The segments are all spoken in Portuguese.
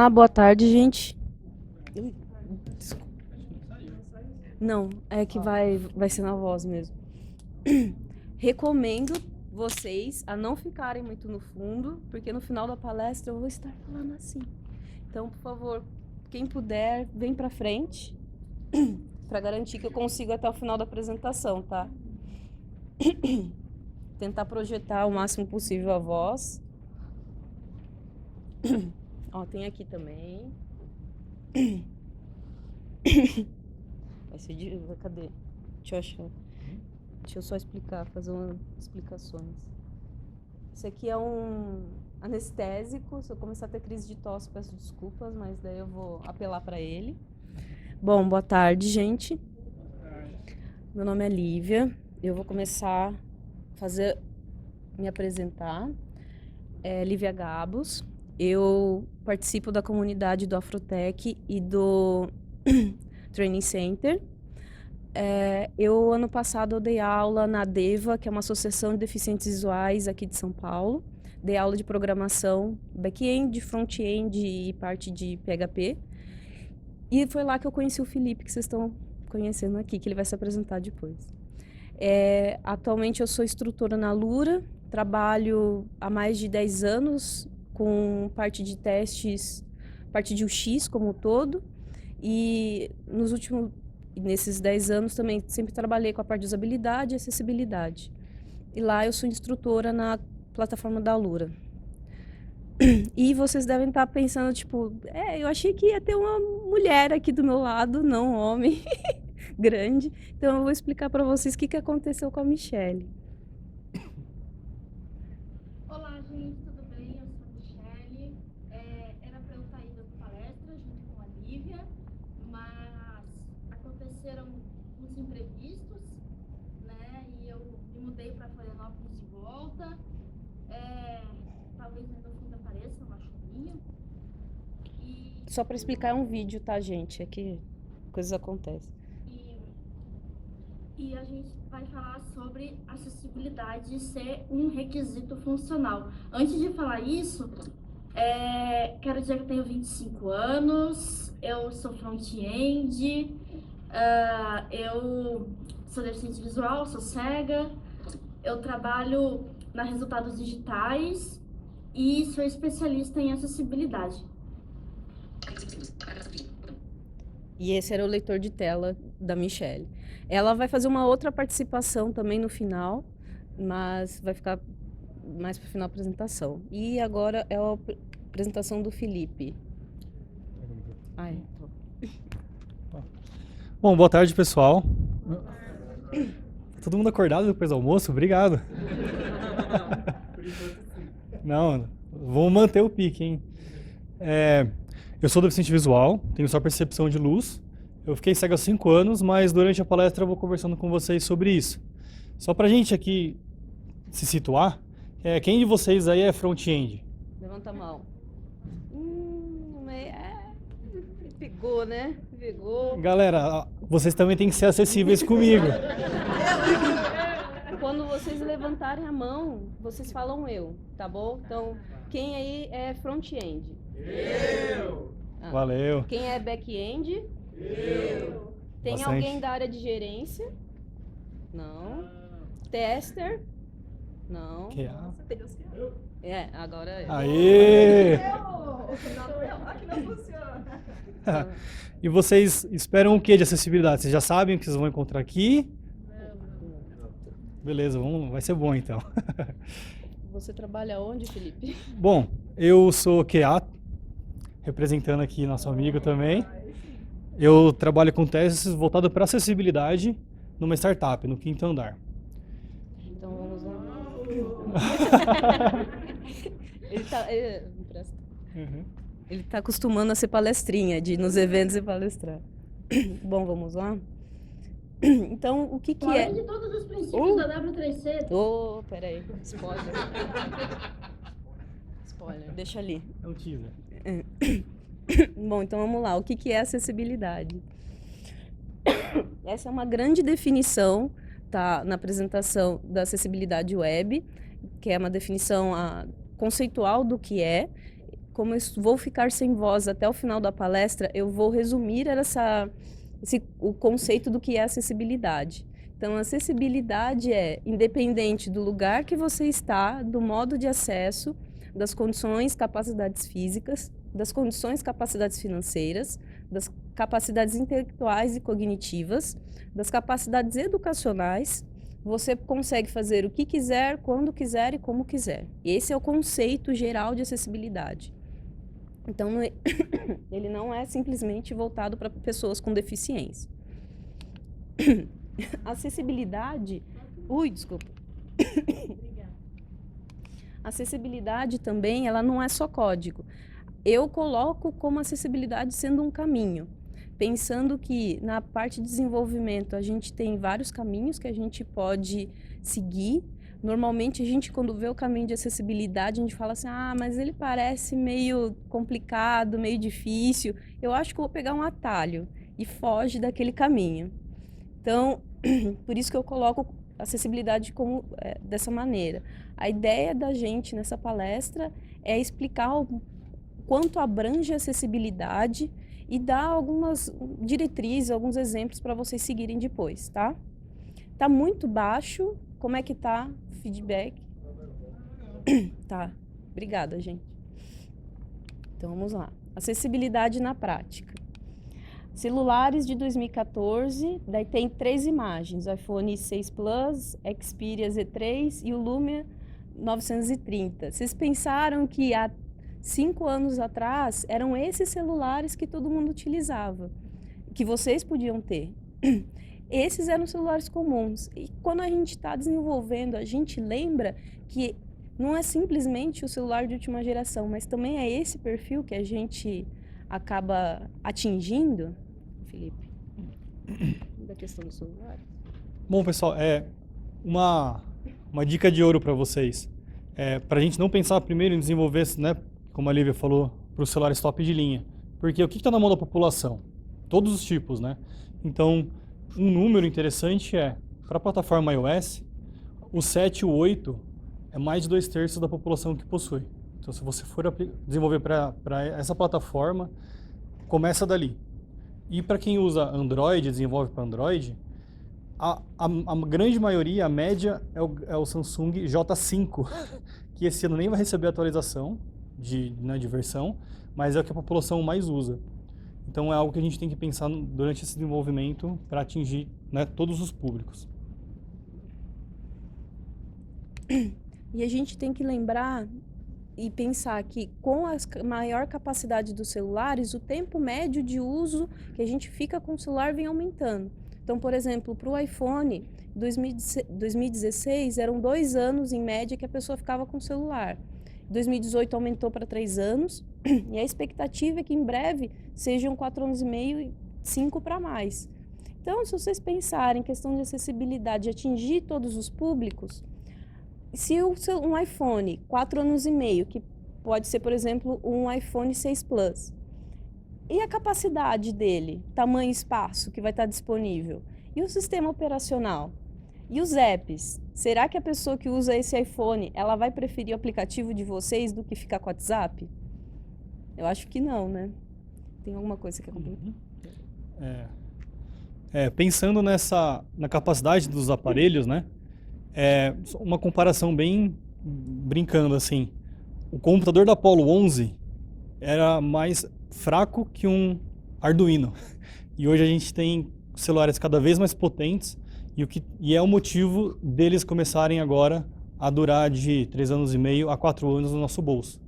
lá, boa tarde, gente. Ui, desculpa. Não, é que vai ser na voz mesmo. Recomendo vocês a não ficarem muito no fundo, porque no final da palestra eu vou estar falando assim. Então, por favor, quem puder, vem pra frente, para garantir que eu consigo até o final da apresentação, tá? Tentar projetar o máximo possível a voz. Ó, tem aqui também. Vai ser de... Cadê? Deixa eu achar. Deixa eu só explicar, fazer umas explicações. Isso aqui é um anestésico. Se eu começar a ter crise de tosse, peço desculpas, mas daí eu vou apelar para ele. Bom, boa tarde, gente. Meu nome é Lívia. Eu vou começar a me apresentar. É Lívia Gabos. Eu participo da comunidade do Afrotech e do Training Center. Ano passado, eu dei aula na DEVA, que é uma associação de deficientes visuais aqui de São Paulo. Dei aula de programação, back-end, front-end e parte de PHP. E foi lá que eu conheci o Felipe, que vocês estão conhecendo aqui, que ele vai se apresentar depois. Atualmente, eu sou instrutora na Lura, trabalho há mais de 10 anos com parte de testes, parte de UX como um todo. E nesses 10 anos também sempre trabalhei com a parte de usabilidade e acessibilidade. E lá eu sou instrutora na plataforma da Lura. E vocês devem estar pensando, tipo, eu achei que ia ter uma mulher aqui do meu lado, não um homem grande. Então eu vou explicar para vocês o que aconteceu com a Michelle. Olá, gente, tudo bem? Eu sou a Michelle. Era para eu estar indo para palestra junto com a Lívia, mas aconteceram uns imprevistos, né? E eu me mudei para Florianópolis de volta. Talvez ainda no fundo apareça uma chuvinha. Só para explicar, é um vídeo, tá, gente? É que coisas acontecem. E a gente vai falar sobre acessibilidade ser um requisito funcional. Antes de falar isso, quero dizer que eu tenho 25 anos, eu sou front-end, eu sou deficiente visual, sou cega, eu trabalho na Resultados Digitais e sou especialista em acessibilidade. E esse era o leitor de tela da Michelle. Ela vai fazer uma outra participação também no final, mas vai ficar mais para o final da apresentação. E agora é a apresentação do Felipe. Bom, boa tarde, pessoal. Todo mundo acordado depois do almoço? Obrigado. Não, vamos manter o pique, hein? Eu sou deficiente visual, tenho só percepção de luz. Eu fiquei cego há 5 anos, mas durante a palestra eu vou conversando com vocês sobre isso. Só pra gente aqui se situar, quem de vocês aí é front-end? Levanta a mão. Pegou, né? Pegou. Galera, vocês também têm que ser acessíveis comigo. Quando vocês levantarem a mão, vocês falam eu, tá bom? Então, quem aí é front-end? Eu! Valeu. Quem é back-end? Eu! Tem Bastante. alguém da área de gerência? Não. Tester? Não. Agora é. Aê! Aqui não funciona. E vocês esperam o que de acessibilidade? Vocês já sabem o que vocês vão encontrar aqui? Beleza, vai ser bom então. Você trabalha onde, Felipe? Bom, eu sou QA, representando aqui nosso amigo também. Eu trabalho com testes voltados para acessibilidade numa startup, no 5º andar. Então vamos lá. Ele tá acostumando a ser palestrinha, de ir nos eventos e palestrar. Bom, vamos lá? Então, o que é? Além de todos os princípios da W3C. Peraí, spoiler. Spoiler, deixa ali. É um teaser. Bom, então vamos lá. O que é acessibilidade? Essa é uma grande definição, tá, na apresentação da acessibilidade web, que é uma definição conceitual do que é. como eu vou ficar sem voz até o final da palestra, eu vou resumir o conceito do que é acessibilidade. Então, acessibilidade é independente do lugar que você está, do modo de acesso, das condições, capacidades físicas, das condições, capacidades financeiras, das capacidades intelectuais e cognitivas, das capacidades educacionais. Você consegue fazer o que quiser, quando quiser e como quiser. Esse é o conceito geral de acessibilidade. Então, ele não é simplesmente voltado para pessoas com deficiência. Acessibilidade... Desculpa. Acessibilidade também, ela não é só código. Eu coloco como acessibilidade sendo um caminho, pensando que na parte de desenvolvimento a gente tem vários caminhos que a gente pode seguir. Normalmente a gente, quando vê o caminho de acessibilidade, a gente fala assim, mas ele parece meio complicado, meio difícil, eu acho que eu vou pegar um atalho, e foge daquele caminho. Então, por isso que eu coloco acessibilidade como dessa maneira. A ideia da gente nessa palestra é explicar o quanto abrange a acessibilidade e dar algumas diretrizes, alguns exemplos para vocês seguirem depois, tá? Tá muito baixo, como é que tá o feedback? Tá, obrigada, gente. Então, vamos lá. Acessibilidade na prática. Celulares de 2014, daí tem 3 imagens, o iPhone 6 Plus, Xperia Z3 e o Lumia 930. Vocês pensaram que há 5 anos atrás eram esses celulares que todo mundo utilizava, que vocês podiam ter. Esses eram celulares comuns. E quando a gente está desenvolvendo, a gente lembra que não é simplesmente o celular de última geração, mas também é esse perfil que a gente acaba atingindo, Felipe, da questão do celular. Bom, pessoal, uma dica de ouro para vocês. Para a gente não pensar primeiro em desenvolver, né, como a Lívia falou, para os celulares top de linha. Porque o que está na mão da população? Todos os tipos, né? Então, um número interessante para a plataforma iOS, o 7 e o 8 é mais de 2/3 da população que possui. Então, se você for desenvolver para essa plataforma, começa dali. E para quem usa Android, desenvolve para Android, a grande maioria, a média, é o Samsung J5, que esse ano nem vai receber atualização de versão, mas é o que a população mais usa. Então é algo que a gente tem que pensar durante esse desenvolvimento para atingir, né, todos os públicos. E a gente tem que lembrar e pensar que com a maior capacidade dos celulares, o tempo médio de uso que a gente fica com o celular vem aumentando. Então, por exemplo, para o iPhone, 2016 eram 2 anos em média que a pessoa ficava com o celular. 2018 aumentou para 3 anos e a expectativa é que em breve sejam 4 anos e meio e 5 para mais. Então, se vocês pensarem em questão de acessibilidade, de atingir todos os públicos, se um iPhone 4 anos e meio, que pode ser, por exemplo, um iPhone 6 Plus, e a capacidade dele, tamanho e espaço que vai estar disponível, e o sistema operacional, e os apps, será que a pessoa que usa esse iPhone, ela vai preferir o aplicativo de vocês do que ficar com o WhatsApp? Eu acho que não, né? Tem alguma coisa que quer complementar? Pensando na capacidade dos aparelhos, né? Uma comparação bem brincando assim, o computador da Apollo 11 era mais fraco que um Arduino, e hoje a gente tem celulares cada vez mais potentes, e é o motivo deles começarem agora a durar de 3 anos e meio a 4 anos no nosso bolso.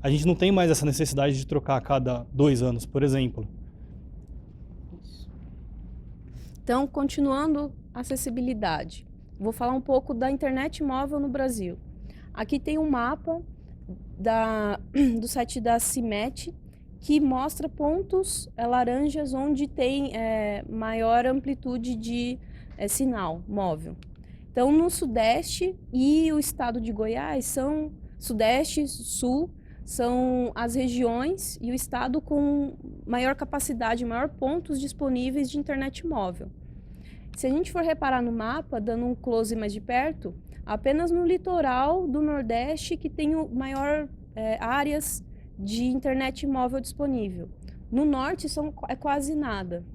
A gente não tem mais essa necessidade de trocar a cada 2 anos, por exemplo. Então, continuando a acessibilidade, vou falar um pouco da internet móvel no Brasil. Aqui tem um mapa do site da CIMET, que mostra pontos laranjas onde tem maior amplitude de sinal móvel. Então, no Sudeste e o estado de Goiás, Sudeste, Sul, são as regiões e o estado com maior capacidade, maior pontos disponíveis de internet móvel. Se a gente for reparar no mapa, dando um close mais de perto, apenas no litoral do Nordeste que tem maior áreas de internet móvel disponível. No norte é quase nada.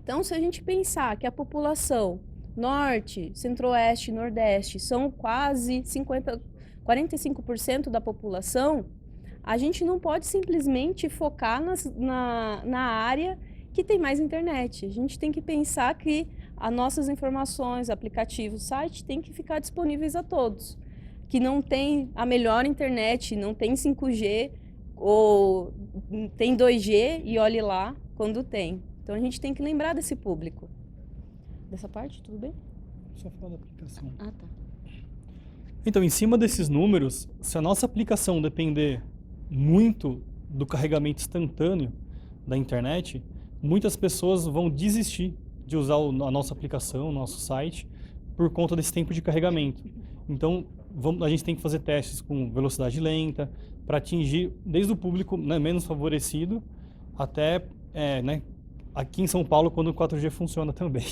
Então, se a gente pensar que a população norte, centro-oeste, nordeste são quase 45% da população, a gente não pode simplesmente focar na área que tem mais internet. A gente tem que pensar que as nossas informações, aplicativos, site, tem que ficar disponíveis a todos. Que não tem a melhor internet, não tem 5G ou tem 2G e olhe lá quando tem. Então a gente tem que lembrar desse público. Dessa parte, tudo bem? Só falar da aplicação. Ah, tá. Então, em cima desses números, se a nossa aplicação depender muito do carregamento instantâneo da internet, muitas pessoas vão desistir de usar a nossa aplicação, o nosso site, por conta desse tempo de carregamento. Então, a gente tem que fazer testes com velocidade lenta, para atingir desde o público, né, menos favorecido até né, aqui em São Paulo, quando o 4G funciona também.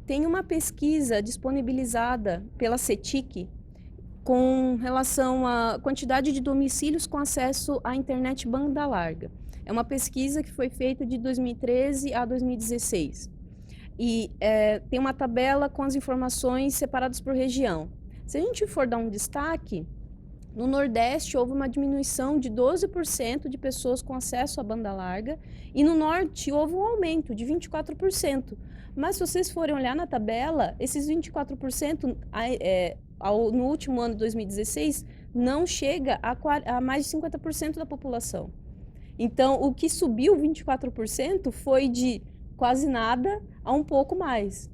Tem uma pesquisa disponibilizada pela CETIC com relação à quantidade de domicílios com acesso à internet banda larga. É uma pesquisa que foi feita de 2013 a 2016. E tem uma tabela com as informações separadas por região. Se a gente for dar um destaque, no Nordeste houve uma diminuição de 12% de pessoas com acesso à banda larga e no Norte houve um aumento de 24%. Mas se vocês forem olhar na tabela, esses 24% no último ano de 2016 não chega a mais de 50% da população. Então, o que subiu 24% foi de quase nada a um pouco mais.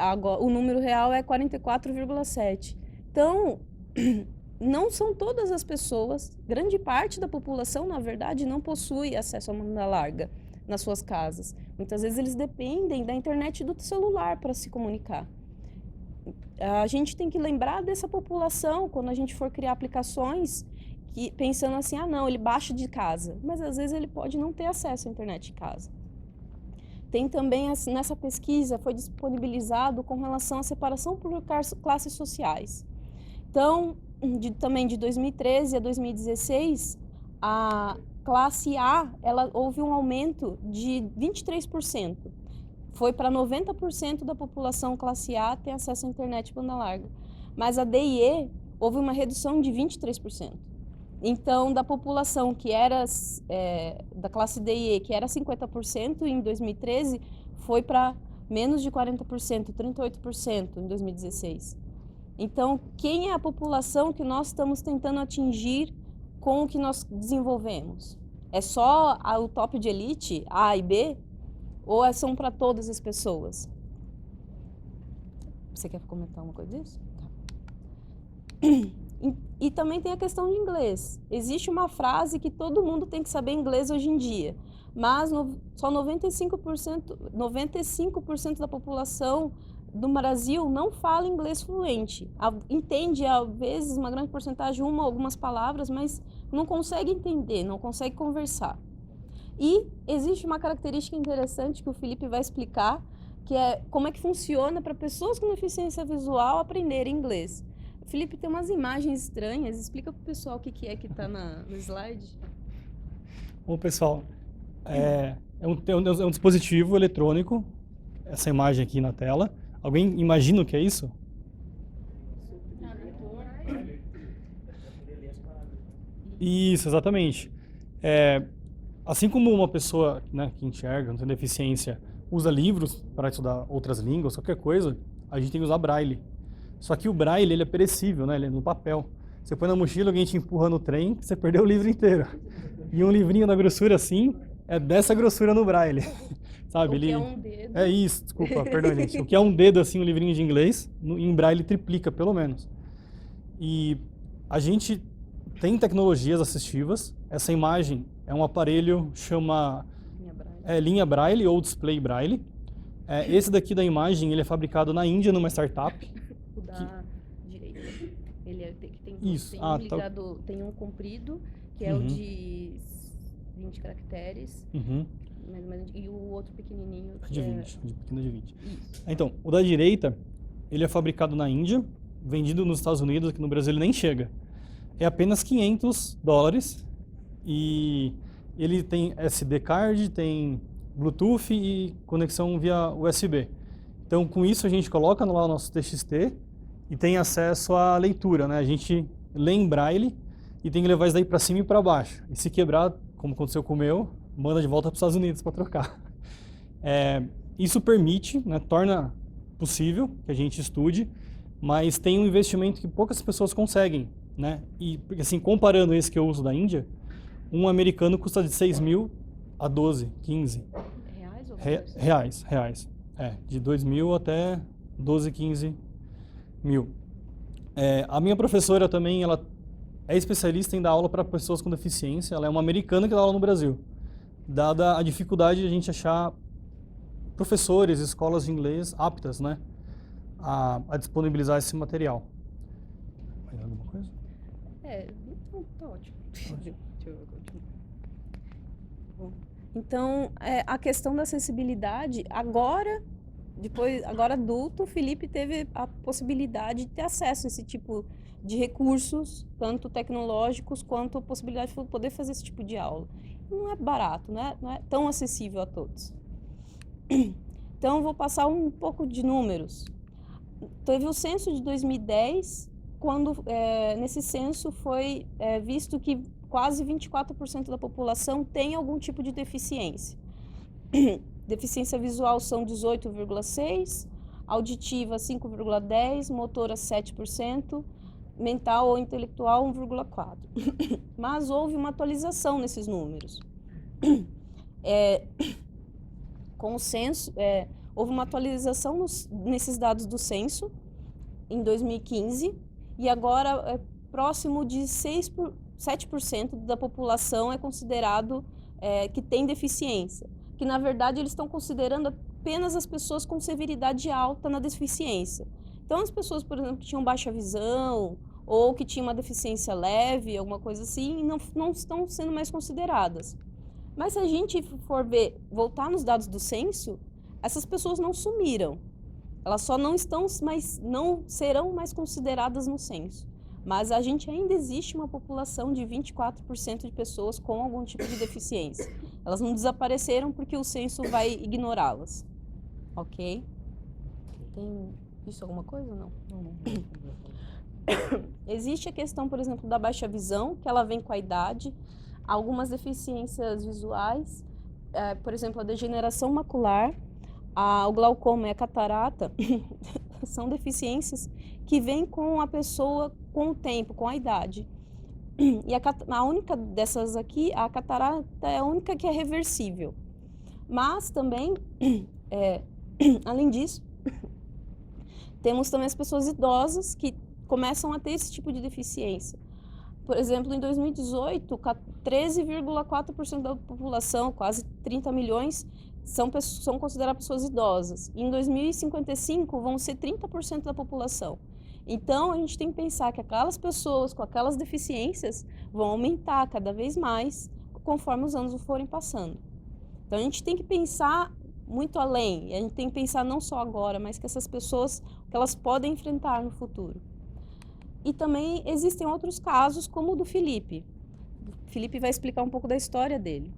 Agora, o número real é 44,7%. Então, não são todas as pessoas, grande parte da população, na verdade, não possui acesso à banda larga nas suas casas. Muitas vezes eles dependem da internet do celular para se comunicar. A gente tem que lembrar dessa população quando a gente for criar aplicações, pensando assim, não, ele baixa de casa, mas às vezes ele pode não ter acesso à internet em casa. Tem também, nessa pesquisa, foi disponibilizado com relação à separação por classes sociais. Então, também de 2013 a 2016, a classe A, houve um aumento de 23%. Foi para 90% da população classe A ter acesso à internet banda larga. Mas a D e E, houve uma redução de 23%. Então, da população que era, da classe D e E, que era 50% em 2013, foi para menos de 40%, 38% em 2016. Então, quem é a população que nós estamos tentando atingir com o que nós desenvolvemos? É só o top de elite, A e B? Ou são para todas as pessoas? Você quer comentar uma coisa disso? Tá. E também tem a questão de inglês. Existe uma frase que todo mundo tem que saber inglês hoje em dia, mas só 95% da população do Brasil não fala inglês fluente. Entende, às vezes, uma grande porcentagem, algumas palavras, mas não consegue entender, não consegue conversar. E existe uma característica interessante que o Felipe vai explicar, que é como é que funciona para pessoas com deficiência visual aprenderem inglês. Felipe, tem umas imagens estranhas, explica para o pessoal o que é que está no slide. Bom, pessoal, é um dispositivo eletrônico, essa imagem aqui na tela. Alguém imagina o que é isso? Isso, exatamente. Assim como uma pessoa, né, que enxerga, não tem deficiência, usa livros para estudar outras línguas, qualquer coisa, a gente tem que usar braille. Só que o braille, ele é perecível, né? Ele é no papel. Você põe na mochila, alguém te empurra no trem, você perdeu o livro inteiro. E um livrinho da grossura assim, é dessa grossura no braille. Sabe? O que é um dedo. É isso, desculpa, perdão, gente. O que é um dedo, assim, um livrinho de inglês, em braille triplica, pelo menos. E a gente tem tecnologias assistivas. Essa imagem é um aparelho, chama linha braille ou display braille. Esse daqui da imagem, ele é fabricado na Índia, numa startup. O da direita. Ele tem Isso. Tem um comprido, que é o de 20 caracteres. Mais ou menos, e o outro pequenininho que de 20, de pequeno de 20. Isso. Então, o da direita, ele é fabricado na Índia, vendido nos Estados Unidos, aqui no Brasil ele nem chega. É apenas $500 e ele tem SD card, tem Bluetooth e conexão via USB. Então, com isso a gente coloca lá o nosso TXT e tem acesso à leitura, né? A gente lê em braille e tem que levar isso daí para cima e para baixo. E se quebrar, como aconteceu com o meu, manda de volta para os Estados Unidos para trocar. Isso permite, né, torna possível que a gente estude, mas tem um investimento que poucas pessoas conseguem, né? E assim, comparando esse que eu uso da Índia, um americano custa de 6 mil a 12, 15 Reais ou reais. De 2 mil até 12, 15 mil. A minha professora também, ela é especialista em dar aula para pessoas com deficiência. Ela é uma americana que dá aula no Brasil. Dada a dificuldade de a gente achar professores, escolas de inglês aptas, né, a disponibilizar esse material. Mais alguma coisa? Então, tá ótimo. Deixa eu continuar. Bom, então, a questão da acessibilidade, agora adulto, o Felipe teve a possibilidade de ter acesso a esse tipo de recursos, tanto tecnológicos quanto a possibilidade de poder fazer esse tipo de aula. Não é barato, não é tão acessível a todos. Então, eu vou passar um pouco de números. Teve o censo de 2010, quando nesse censo foi visto que quase 24% da população tem algum tipo de deficiência. Deficiência visual são 18,6%, auditiva 5,10%, motora 7%, mental ou intelectual 1,4%. Mas houve uma atualização nesses números. Com o censo, houve uma atualização nesses dados do censo em 2015 e agora próximo de 7% da população é considerado que tem deficiência, que na verdade eles estão considerando apenas as pessoas com severidade alta na deficiência. Então as pessoas, por exemplo, que tinham baixa visão ou que tinham uma deficiência leve, alguma coisa assim, não estão sendo mais consideradas. Mas se a gente for voltar nos dados do censo, essas pessoas não sumiram. Elas só não serão mais consideradas no censo. Mas a gente ainda existe uma população de 24% de pessoas com algum tipo de deficiência. Elas não desapareceram porque o censo vai ignorá-las. Ok? Tem isso alguma coisa ou não? Não. Existe a questão, por exemplo, da baixa visão, que ela vem com a idade. Algumas deficiências visuais, por exemplo, a degeneração macular, o glaucoma e a catarata, são deficiências que vêm com a pessoa com o tempo, com a idade. E a única dessas aqui, a catarata é a única que é reversível. Mas também, além disso, temos também as pessoas idosas que começam a ter esse tipo de deficiência. Por exemplo, em 2018, 13,4% da população, quase 30 milhões, são consideradas pessoas idosas. E em 2055, vão ser 30% da população. Então, a gente tem que pensar que aquelas pessoas com aquelas deficiências vão aumentar cada vez mais conforme os anos forem passando. Então, a gente tem que pensar muito além. E a gente tem que pensar não só agora, mas que essas pessoas, que elas podem enfrentar no futuro. E também existem outros casos, como o do Felipe. O Felipe vai explicar um pouco da história dele.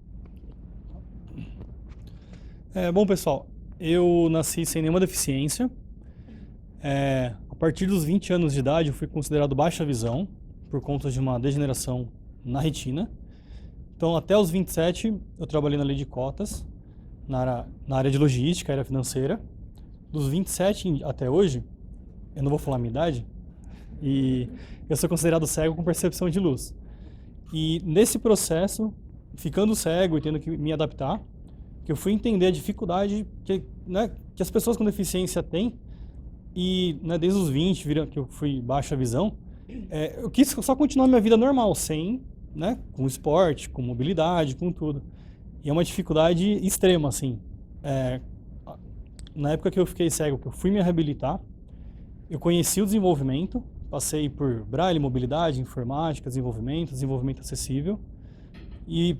Bom, pessoal, eu nasci sem nenhuma deficiência. A partir dos 20 anos de idade, eu fui considerado baixa visão, por conta de uma degeneração na retina. Então, até os 27, eu trabalhei na lei de cotas, na área de logística, área financeira. Dos 27 até hoje, eu não vou falar a minha idade, e eu sou considerado cego com percepção de luz. E nesse processo, ficando cego e tendo que me adaptar, que eu fui entender a dificuldade que as pessoas com deficiência têm. E desde os 20, que eu fui baixa visão, eu quis só continuar minha vida normal, com esporte, com mobilidade, com tudo. E é uma dificuldade extrema, assim. Na época que eu fiquei cego, que eu fui me reabilitar, eu conheci o desenvolvimento, passei por braille, mobilidade, informática, desenvolvimento acessível. E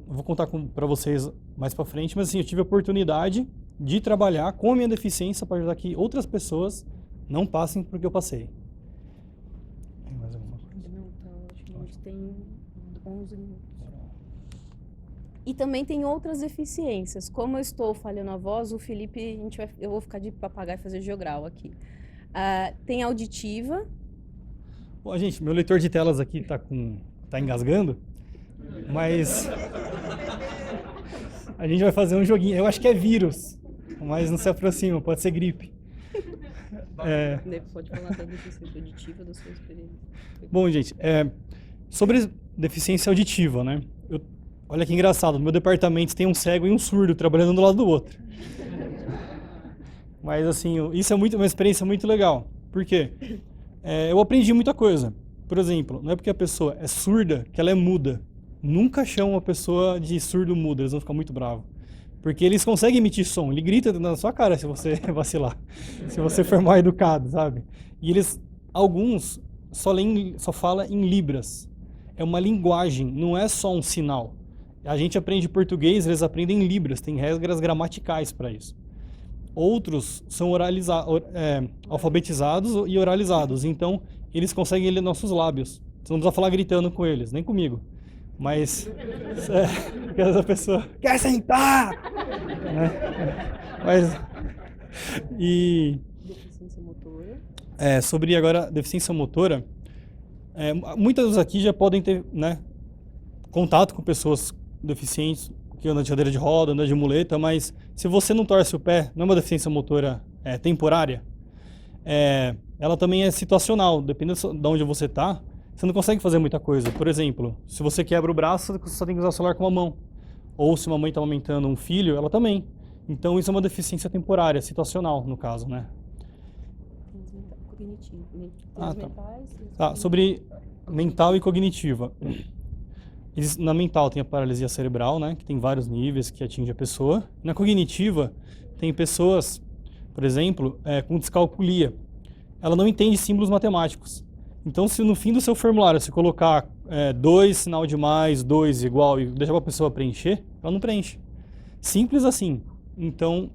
vou contar para vocês mais para frente, mas assim, eu tive a oportunidade de trabalhar com a minha deficiência para ajudar que outras pessoas não passem por que eu passei. tem 11 minutos. E também tem outras deficiências. Como eu estou falhando a voz, o Felipe, eu vou ficar de papagaio e fazer jogral aqui. Tem auditiva. Bom, gente, meu leitor de telas aqui tá engasgando, mas a gente vai fazer um joguinho. Eu acho que é vírus, mas não se aproxima, pode ser gripe. Pode falar da deficiência auditiva da sua experiência. Bom, gente, sobre deficiência auditiva, né? Olha que engraçado, no meu departamento tem um cego e um surdo trabalhando do lado do outro. Mas assim, isso é uma experiência muito legal. Por quê? Eu aprendi muita coisa. Por exemplo, não é porque a pessoa é surda que ela é muda. Nunca chamam uma pessoa de surdo muda, eles vão ficar muito bravos. Porque eles conseguem emitir som, ele grita na sua cara se você vacilar, se você for mal educado, sabe? E alguns só falam em libras. É uma linguagem, não é só um sinal. A gente aprende português, eles aprendem libras, tem regras gramaticais para isso. Outros são alfabetizados e oralizados, então eles conseguem ler nossos lábios. Você não precisa falar gritando com eles, nem comigo. Mas, porque essa pessoa quer sentar! Né? Deficiência motora. Sobre agora deficiência motora, muitas aqui já podem ter, né, contato com pessoas deficientes, que andam de cadeira de roda, andam de muleta, mas se você não torce o pé, não é uma deficiência motora temporária, ela também é situacional, dependendo de onde você está, você não consegue fazer muita coisa. Por exemplo, se você quebra o braço, você só tem que usar o celular com uma mão. Ou se uma mãe está amamentando um filho, ela também. Então isso é uma deficiência temporária, situacional, no caso, né? Cognitivo. Sobre mental e cognitiva. Na mental tem a paralisia cerebral, né, que tem vários níveis que atinge a pessoa. Na cognitiva, tem pessoas, por exemplo, com descalculia. Ela não entende símbolos matemáticos. Então, se no fim do seu formulário você colocar 2, sinal de mais, 2 igual, e deixar para a pessoa preencher, ela não preenche. Simples assim. Então,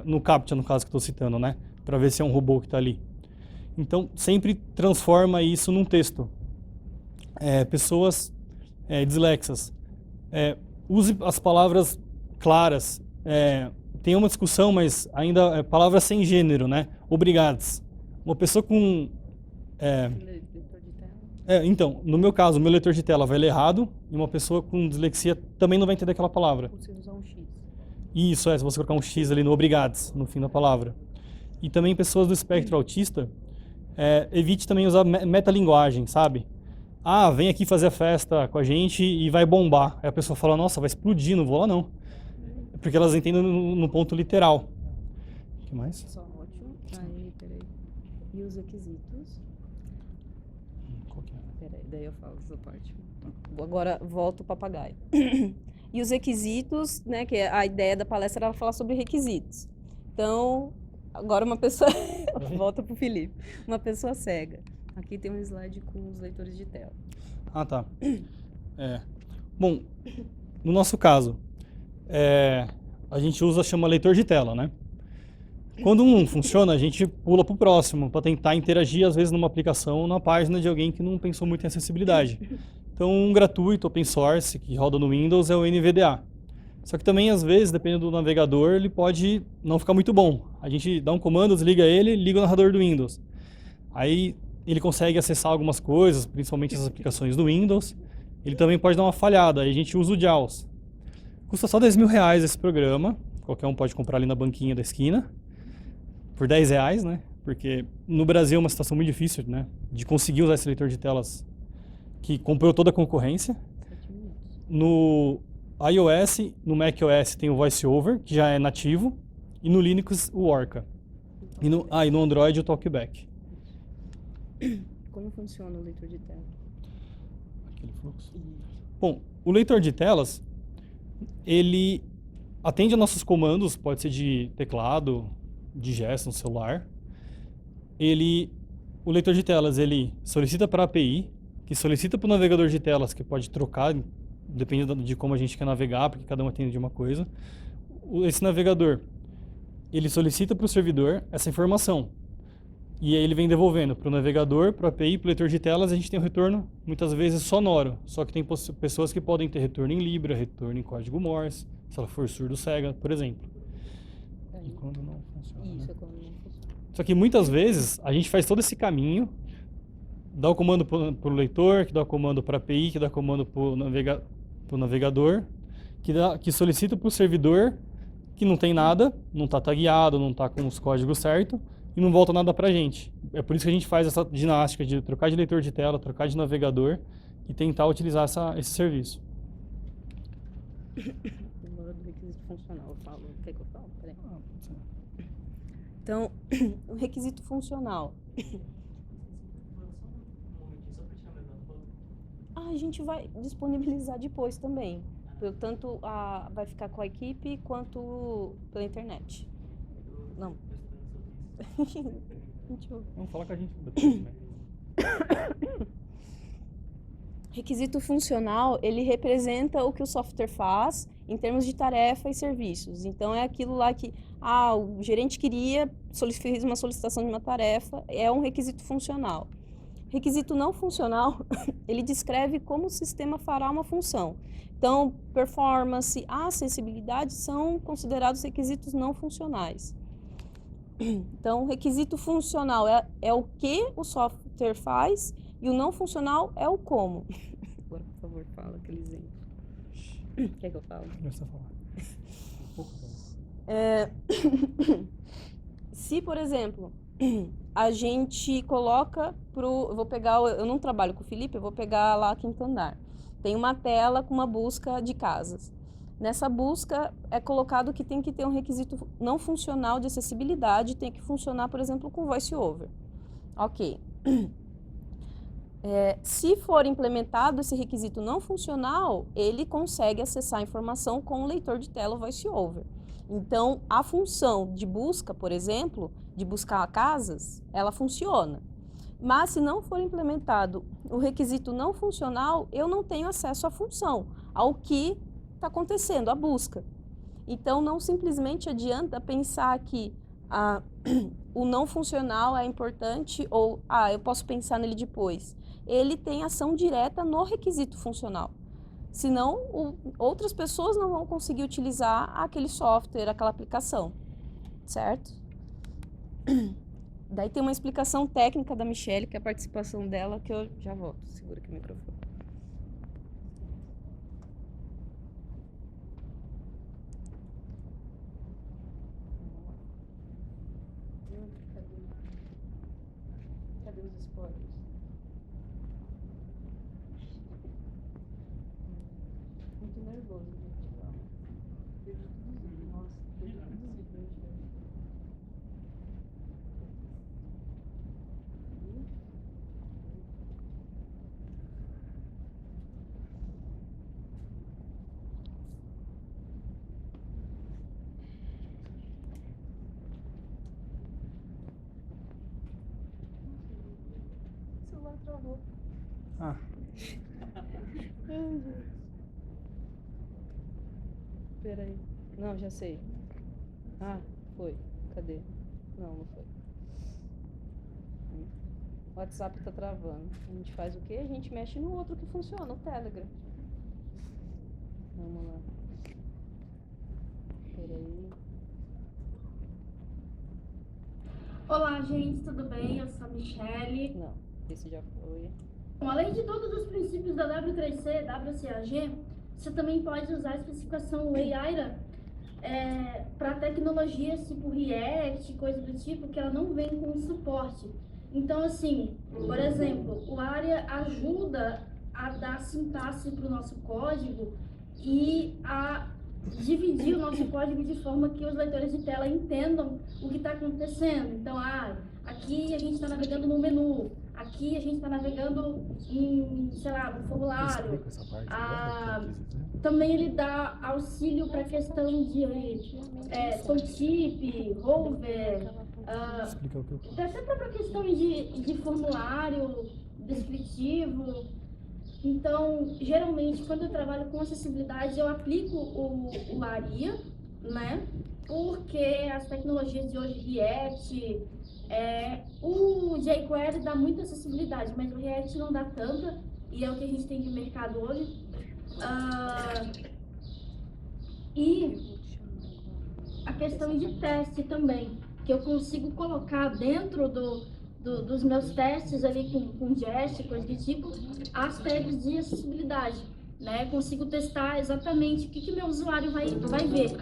no CAPTCHA, no caso que estou citando, né, para ver se é um robô que está ali. Então, sempre transforma isso num texto. Pessoas dislexas. Use as palavras claras. Tem uma discussão, mas ainda palavras sem gênero, né? Obrigados. Uma pessoa com... então, no meu caso, o meu leitor de tela vai ler errado e uma pessoa com dislexia também não vai entender aquela palavra. Você usar um X. Isso, se você colocar um X ali no obrigados, no fim da palavra. E também pessoas do espectro autista, evite também usar metalinguagem, sabe? Vem aqui fazer a festa com a gente e vai bombar. Aí a pessoa fala, nossa, vai explodir, não vou lá não. Porque elas entendem no ponto literal. O que mais? Só ótimo. Peraí. E os requisitos? Qual que é? Peraí, daí eu falo essa parte. Agora volta o papagaio. E os requisitos, né, que a ideia da palestra era falar sobre requisitos. Então, agora uma pessoa... volta pro Felipe. Uma pessoa cega. Aqui tem um slide com os leitores de tela. Tá. Bom, no nosso caso, a gente chama leitor de tela, né? Quando um funciona, a gente pula para o próximo, para tentar interagir, às vezes, numa aplicação ou na página de alguém que não pensou muito em acessibilidade. Então, um gratuito, open source, que roda no Windows, é o NVDA. Só que também, às vezes, dependendo do navegador, ele pode não ficar muito bom. A gente dá um comando, desliga ele, liga o narrador do Windows. Aí ele consegue acessar algumas coisas, principalmente as aplicações do Windows. Ele também pode dar uma falhada, aí a gente usa o JAWS. Custa só R$10.000 esse programa, qualquer um pode comprar ali na banquinha da esquina, por R$10, né? Porque no Brasil é uma situação muito difícil, né, de conseguir usar esse leitor de telas que comprou toda a concorrência. No iOS, no macOS tem o VoiceOver, que já é nativo, e no Linux o Orca. E no Android o TalkBack. Como funciona o leitor de tela? Aquele fluxo. Bom, o leitor de telas, ele atende a nossos comandos, pode ser de teclado, de gesto no celular. O leitor de telas, ele solicita para a API, que solicita para o navegador de telas, que pode trocar, dependendo de como a gente quer navegar, porque cada um atende de uma coisa. Esse navegador, ele solicita para o servidor essa informação. E aí ele vem devolvendo para o navegador, para o API, para o leitor de telas, a gente tem um retorno, muitas vezes, sonoro. Só que tem pessoas que podem ter retorno em Libra, retorno em código Morse, se ela for surdo-cega, por exemplo. E quando não funciona, Isso, né? é quando não funciona. Só que muitas vezes a gente faz todo esse caminho, dá o comando para o leitor, que dá o comando para a API, que dá o comando para o navegador, que solicita para o servidor, que não tem nada, não está tagueado, não está com os códigos certos, e não volta nada para a gente. É por isso que a gente faz essa ginástica de trocar de leitor de tela, trocar de navegador e tentar utilizar esse serviço. Demora do requisito funcional, eu falo. Quer que eu falo? Peraí. Então, o requisito funcional. A gente vai disponibilizar depois também. Tanto vai ficar com a equipe quanto pela internet. Não. Vamos falar com a gente depois, né? Requisito funcional, ele representa o que o software faz em termos de tarefa e serviços. Então, é aquilo lá que o gerente fez uma solicitação de uma tarefa, é um requisito funcional. Requisito não funcional, ele descreve como o sistema fará uma função. Então, performance, acessibilidade são considerados requisitos não funcionais. Então, requisito funcional é o que o software faz e o não funcional é o como. Agora, por favor, fala aquele exemplo. Quer que eu fale? Começa a falar. Se, por exemplo, a gente coloca eu não trabalho com o Felipe, eu vou pegar lá Quinto Andar. Tem uma tela com uma busca de casas. Nessa busca é colocado que tem que ter um requisito não funcional de acessibilidade, tem que funcionar, por exemplo, com VoiceOver. Ok. Se for implementado esse requisito não funcional, ele consegue acessar a informação com o leitor de tela VoiceOver. Então, a função de busca, por exemplo, de buscar casas, ela funciona. Mas se não for implementado o requisito não funcional, eu não tenho acesso à função, ao que está acontecendo, a busca. Então, não simplesmente adianta pensar que o não funcional é importante ou eu posso pensar nele depois. Ele tem ação direta no requisito funcional. Senão, outras pessoas não vão conseguir utilizar aquele software, aquela aplicação. Certo? Daí tem uma explicação técnica da Michelle, que é a participação dela, que eu já volto. Segura aqui o microfone. Cadê os spoilers? Muito nervoso, gente. Nossa, o celular travou. Peraí. Não, já sei. Foi. Cadê? Não foi. O WhatsApp tá travando. A gente faz o quê? A gente mexe no outro que funciona, o Telegram. Vamos lá. Peraí. Olá, gente, tudo bem? Eu sou a Michelle. Não, esse já foi. Bom, além de todos os princípios da W3C, WCAG, você também pode usar a especificação EIRA para tecnologias tipo React, coisa do tipo, que ela não vem com suporte. Então, assim, por exemplo, o ARIA ajuda a dar sintaxe para o nosso código e a dividir o nosso código de forma que os leitores de tela entendam o que está acontecendo. Então, aqui a gente está navegando no menu, aqui a gente está navegando em, sei lá, no formulário. Também ele dá auxílio para a questão de tooltip, hover, até para questões de formulário descritivo. Então, geralmente, quando eu trabalho com acessibilidade, eu aplico o ARIA, né? Porque as tecnologias de hoje, React, O jQuery dá muita acessibilidade, mas o React não dá tanta, e é o que a gente tem de mercado hoje. E a questão de teste também, que eu consigo colocar dentro dos meus testes ali com Jest, coisa do tipo, as tags de acessibilidade, né? Consigo testar exatamente o que meu usuário vai ver.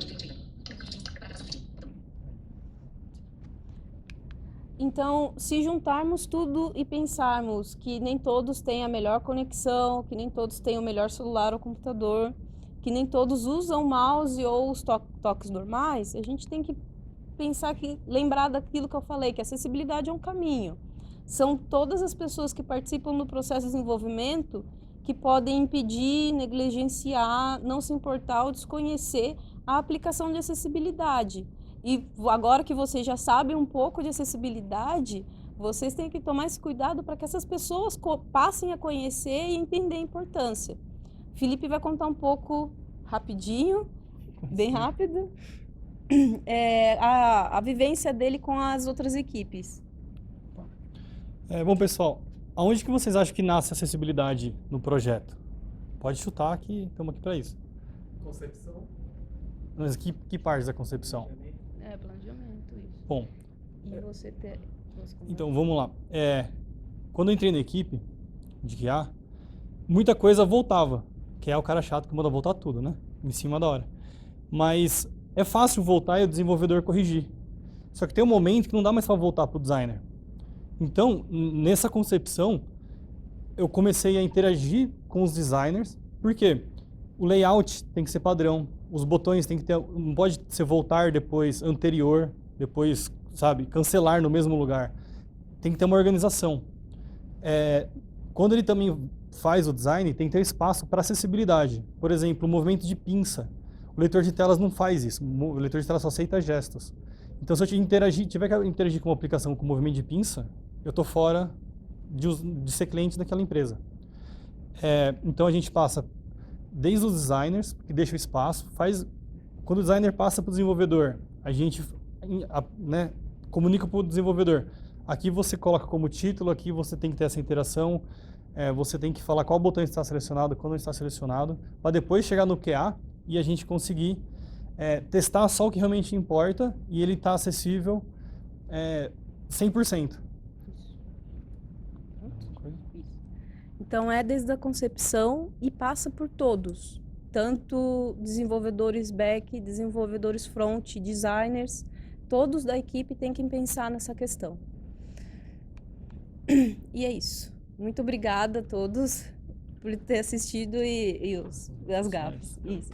Então, se juntarmos tudo e pensarmos que nem todos têm a melhor conexão, que nem todos têm o melhor celular ou computador, que nem todos usam mouse ou os toques normais, a gente tem que pensar lembrar daquilo que eu falei, que a acessibilidade é um caminho. São todas as pessoas que participam do processo de desenvolvimento que podem impedir, negligenciar, não se importar ou desconhecer a aplicação de acessibilidade. E agora que vocês já sabem um pouco de acessibilidade, vocês têm que tomar esse cuidado para que essas pessoas passem a conhecer e entender a importância. Felipe vai contar um pouco rapidinho, bem rápido, a vivência dele com as outras equipes. Bom, pessoal, aonde que vocês acham que nasce a acessibilidade no projeto? Pode chutar que estamos aqui para isso. Concepção. Mas que parte da concepção? Planejamento, isso. Bom, E você ter... então vamos lá. Quando eu entrei na equipe de QA, muita coisa voltava, que é o cara chato que manda voltar tudo, né? Em cima da hora. Mas é fácil voltar e o desenvolvedor corrigir. Só que tem um momento que não dá mais para voltar para o designer. Então, nessa concepção, eu comecei a interagir com os designers, porque o layout tem que ser padrão, os botões tem que ter, não pode ser voltar depois anterior, depois, sabe, cancelar no mesmo lugar. Tem que ter uma organização. Quando ele também faz o design, tem que ter espaço para acessibilidade. Por exemplo, o movimento de pinça. O leitor de telas não faz isso, o leitor de telas só aceita gestos. Então, se eu tiver que interagir com uma aplicação com movimento de pinça, eu estou fora de ser cliente daquela empresa. Então, a gente passa desde os designers, que deixam espaço, quando o designer passa para o desenvolvedor, a gente comunica para o desenvolvedor. Aqui você coloca como título, aqui você tem que ter essa interação, você tem que falar qual botão está selecionado, quando está selecionado, para depois chegar no QA e a gente conseguir testar só o que realmente importa e ele está acessível 100%. Então, desde a concepção e passa por todos, tanto desenvolvedores back, desenvolvedores front, designers, todos da equipe têm que pensar nessa questão. E é isso. Muito obrigada a todos por ter assistido e as gafas. Isso.